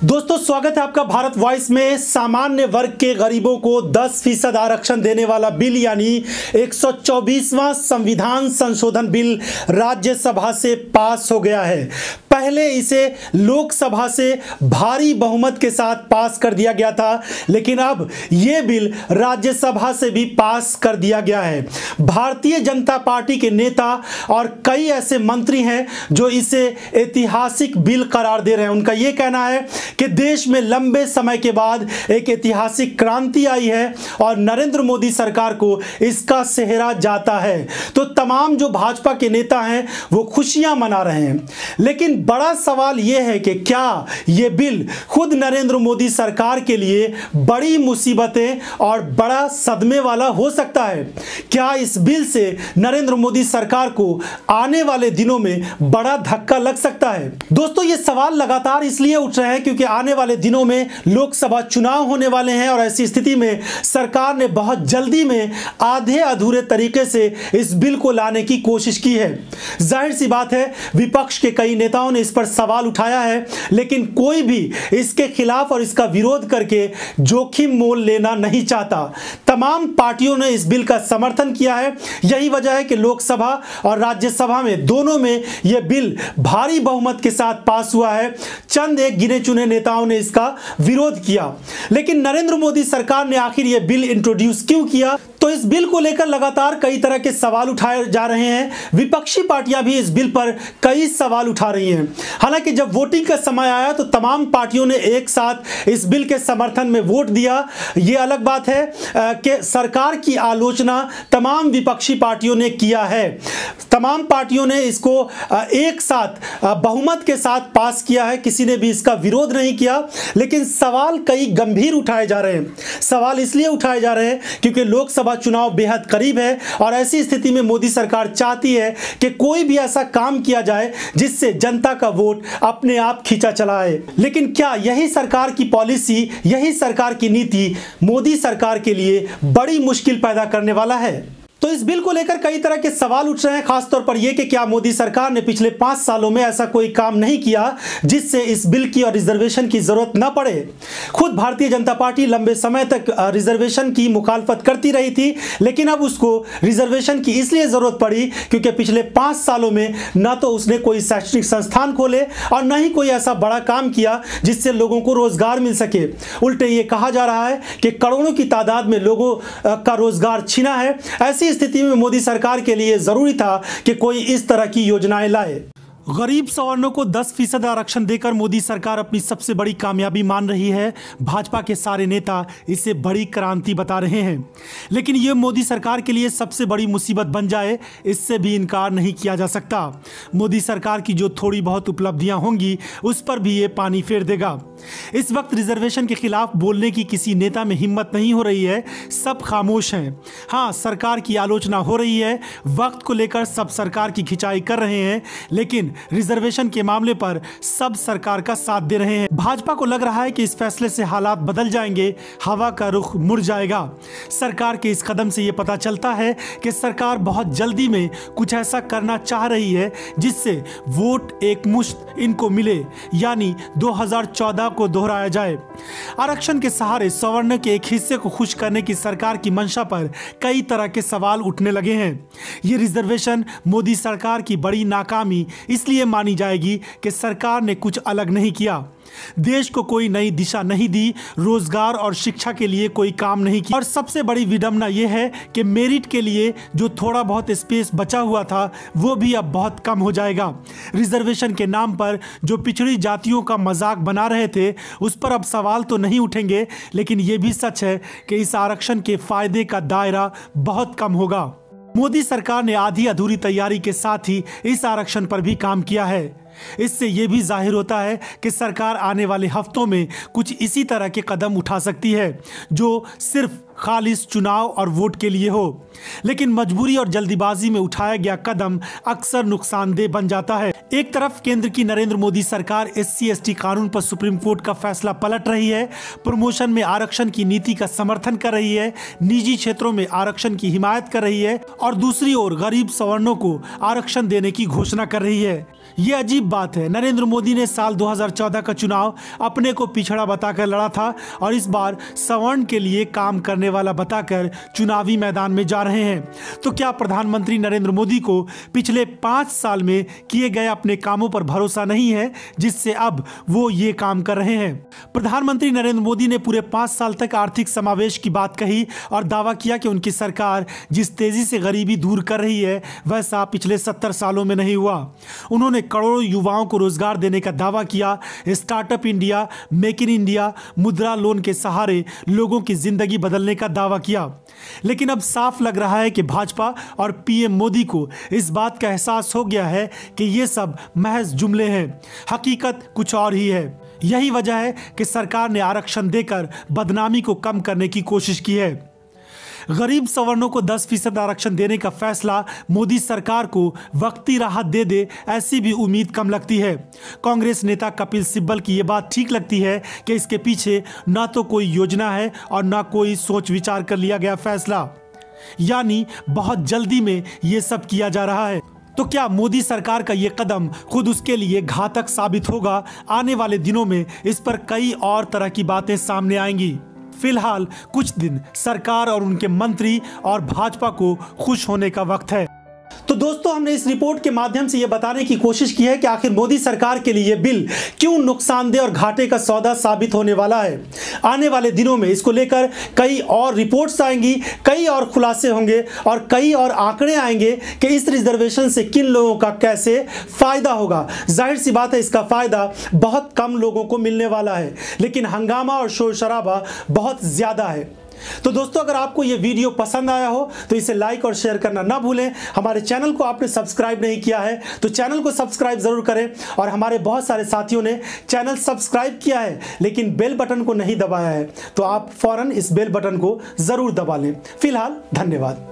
दोस्तों स्वागत है आपका भारत वॉइस में। सामान्य वर्ग के गरीबों को 10% आरक्षण देने वाला बिल यानी 124वां संविधान संशोधन बिल राज्यसभा से पास हो गया है। पहले इसे लोकसभा से भारी बहुमत के साथ पास कर दिया गया था, लेकिन अब यह बिल राज्यसभा से भी पास कर दिया गया है। भारतीय जनता पार्टी के नेता और कई ऐसे मंत्री हैं जो इसे ऐतिहासिक बिल करार दे रहे हैं। उनका यह कहना है कि देश में लंबे समय के बाद एक ऐतिहासिक क्रांति आई है और नरेंद्र मोदी सरकार को इसका सेहरा जाता है। तो तमाम जो भाजपा के नेता हैं वो खुशियां मना रहे हैं, लेकिन बड़ा सवाल यह है कि क्या यह बिल खुद नरेंद्र मोदी सरकार के लिए बड़ी मुसीबतें और बड़ा सदमे वाला हो सकता है? क्या इस बिल से नरेंद्र मोदी सरकार को आने वाले दिनों में बड़ा धक्का लग सकता है? दोस्तों ये सवाल लगातार इसलिए उठ रहे हैं क्योंकि आने वाले दिनों में लोकसभा चुनाव होने वाले हैं और ऐसी स्थिति में सरकार ने बहुत जल्दी में आधे अधूरे तरीके से इस बिल को लाने की कोशिश की है। जाहिर सी बात है विपक्ष के कई नेताओं ने इस पर सवाल उठाया है, लेकिन कोई भी इसके खिलाफ और इसका विरोध करके जोखिम मोल लेना नहीं चाहता। तमाम पार्टियों ने इस बिल का समर्थन किया है। यही वजह है कि लोकसभा और राज्यसभा में दोनों में यह बिल भारी बहुमत के साथ पास हुआ है। चंद एक गिने चुने नेताओं ने इसका विरोध किया, लेकिन नरेंद्र मोदी सरकार ने आखिर यह बिल इंट्रोड्यूस क्यों किया? तो इस बिल को लेकर लगातार कई तरह के सवाल उठाए जा रहे हैं। विपक्षी पार्टियां भी इस बिल पर कई सवाल उठा रही हैं। हालांकि जब वोटिंग का समय आया तो तमाम पार्टियों ने एक साथ इस बिल के समर्थन में वोट दिया। यह अलग बात है कि सरकार की आलोचना तमाम विपक्षी पार्टियों ने किया है। तमाम पार्टियों ने इसको एक साथ बहुमत के साथ पास किया है, किसी ने भी इसका विरोध नहीं किया। लेकिन सवाल कई गंभीर उठाए जा रहे हैं। सवाल इसलिए उठाए जा रहे हैं क्योंकि लोकसभा चुनाव बेहद करीब है और ऐसी स्थिति में मोदी सरकार चाहती है कि कोई भी ऐसा काम किया जाए जिससे जनता का वोट अपने आप खींचा चला आए। लेकिन क्या यही सरकार की पॉलिसी, यही सरकार की नीति मोदी सरकार के लिए बड़ी मुश्किल पैदा करने वाला है? तो इस बिल को लेकर कई तरह के सवाल उठ रहे हैं, खासतौर पर यह कि क्या मोदी सरकार ने पिछले 5 सालों में ऐसा कोई काम नहीं किया जिससे इस बिल की और रिजर्वेशन की जरूरत न पड़े। खुद भारतीय जनता पार्टी लंबे समय तक रिजर्वेशन की मुखालफत करती रही थी, लेकिन अब उसको रिजर्वेशन की इसलिए जरूरत पड़ी क्योंकि पिछले 5 सालों में न तो उसने कोई शैक्षणिक संस्थान खोले और न ही कोई ऐसा बड़ा काम किया जिससे लोगों को रोजगार मिल सके। उल्टे ये कहा जा रहा है कि करोड़ों की तादाद में लोगों का रोजगार छीना है। ऐसी स्थिति में मोदी सरकार के लिए जरूरी था कि कोई इस तरह की योजनाएं लाए। गरीब सवर्णों को 10% आरक्षण देकर मोदी सरकार अपनी सबसे बड़ी कामयाबी मान रही है। भाजपा के सारे नेता इसे बड़ी क्रांति बता रहे हैं, लेकिन यह मोदी सरकार के लिए सबसे बड़ी मुसीबत बन जाए इससे भी इनकार नहीं किया जा सकता। मोदी सरकार की जो थोड़ी बहुत उपलब्धियां होंगी उस पर भी ये पानी फेर देगा। इस वक्त रिजर्वेशन के खिलाफ बोलने की किसी नेता में हिम्मत नहीं हो रही है, सब खामोश हैं। हाँ, सरकार की आलोचना हो रही है, वक्त को लेकर सब सरकार की खिंचाई कर रहे हैं, लेकिन रिजर्वेशन के मामले पर सब सरकार का साथ दे रहे हैं। भाजपा को लग रहा है कि इस फैसले से हालात बदल जाएंगे, हवा का रुख मुड़ जाएगा। सरकार के इस कदम से यह पता चलता है कि सरकार बहुत जल्दी में कुछ ऐसा करना चाह रही है जिससे वोट एक मुश्त इनको मिले, यानी 2014 को दोहराया जाए। आरक्षण के सहारे सवर्ण के एक हिस्से को खुश करने की सरकार की मंशा पर कई तरह के सवाल उठने लगे हैं। यह रिजर्वेशन मोदी सरकार की बड़ी नाकामी इसलिए मानी जाएगी कि सरकार ने कुछ अलग नहीं किया, देश को कोई नई दिशा नहीं दी, रोजगार और शिक्षा के लिए कोई काम नहीं किया। और सबसे बड़ी विडंबना यह है कि मेरिट के लिए जो थोड़ा बहुत स्पेस बचा हुआ था वो भी अब बहुत कम हो जाएगा। रिजर्वेशन के नाम पर जो पिछड़ी जातियों का मजाक बना रहे थे उस पर अब सवाल तो नहीं उठेंगे, लेकिन यह भी सच है कि इस आरक्षण के फायदे का दायरा बहुत कम होगा। मोदी सरकार ने आधी अधूरी तैयारी के साथ ही इस आरक्षण पर भी काम किया है। इससे यह भी जाहिर होता है कि सरकार आने वाले हफ्तों में कुछ इसी तरह के कदम उठा सकती है जो सिर्फ खालिस चुनाव और वोट के लिए हो। लेकिन मजबूरी और जल्दीबाजी में उठाया गया कदम अक्सर नुकसानदेह बन जाता है। एक तरफ केंद्र की नरेंद्र मोदी सरकार SC/ST कानून पर सुप्रीम कोर्ट का फैसला पलट रही है, प्रमोशन में आरक्षण की नीति का समर्थन कर रही है, निजी क्षेत्रों में आरक्षण की हिमायत कर रही है और दूसरी ओर गरीब सवर्णों को आरक्षण देने की घोषणा कर रही है। ये अजीब बात है। नरेंद्र मोदी ने साल 2014 का चुनाव अपने को पिछड़ा बताकर लड़ा था और इस बार सवर्ण के लिए काम करने वाला बताकर चुनावी मैदान में जा रहे हैं। तो क्या प्रधानमंत्री नरेंद्र मोदी को पिछले 5 साल में किए गए अपने कामों पर भरोसा नहीं है, जिससे अब वो ये काम कर रहे हैं? प्रधानमंत्री नरेंद्र मोदी ने पूरे 5 साल तक आर्थिक समावेश की बात कही और दावा किया कि उनकी सरकार जिस तेजी से गरीबी दूर कर रही है वैसा पिछले 70 सालों में नहीं हुआ। उन्होंने करोड़ों युवाओं को रोजगार देने का दावा किया। Startup India, make in India, मुद्रा लोन के सहारे लोगों की जिंदगी बदलने का दावा किया। लेकिन अब साफ लग रहा है कि भाजपा और PM मोदी को इस बात का एहसास हो गया है कि ये सब महज जुमले हैं, हकीकत कुछ और ही है। यही वजह है कि सरकार ने आरक्षण देकर बदनामी को कम करने की कोशिश की है। गरीब सवर्णों को 10% आरक्षण देने का फैसला मोदी सरकार को वक्ती राहत दे, ऐसी भी उम्मीद कम लगती है। कांग्रेस नेता कपिल सिब्बल की ये बात ठीक लगती है कि इसके पीछे ना तो कोई योजना है और ना कोई सोच विचार कर लिया गया फैसला, यानी बहुत जल्दी में ये सब किया जा रहा है। तो क्या मोदी सरकार का ये कदम खुद उसके लिए घातक साबित होगा? आने वाले दिनों में इस पर कई और तरह की बातें सामने आएंगी। फिलहाल कुछ दिन सरकार और उनके मंत्री और भाजपा को खुश होने का वक्त है। तो दोस्तों, हमने इस रिपोर्ट के माध्यम से यह बताने की कोशिश की है कि आखिर मोदी सरकार के लिए बिल क्यों नुकसानदेह और घाटे का सौदा साबित होने वाला है। आने वाले दिनों में इसको लेकर कई और रिपोर्ट्स आएंगी, कई और खुलासे होंगे और कई और आंकड़े आएंगे कि इस रिजर्वेशन से किन लोगों का कैसे फायदा होगा। जाहिर सी बात है, इसका फायदा बहुत कम लोगों को मिलने वाला है, लेकिन हंगामा और शोर शराबा बहुत ज्यादा है। तो दोस्तों, अगर आपको ये वीडियो पसंद आया हो तो इसे लाइक और शेयर करना ना भूलें। हमारे चैनल को आपने सब्सक्राइब नहीं किया है तो चैनल को सब्सक्राइब जरूर करें। और हमारे बहुत सारे साथियों ने चैनल सब्सक्राइब किया है लेकिन बेल बटन को नहीं दबाया है, तो आप फौरन इस बेल बटन को जरूर दबा लें। फिलहाल धन्यवाद।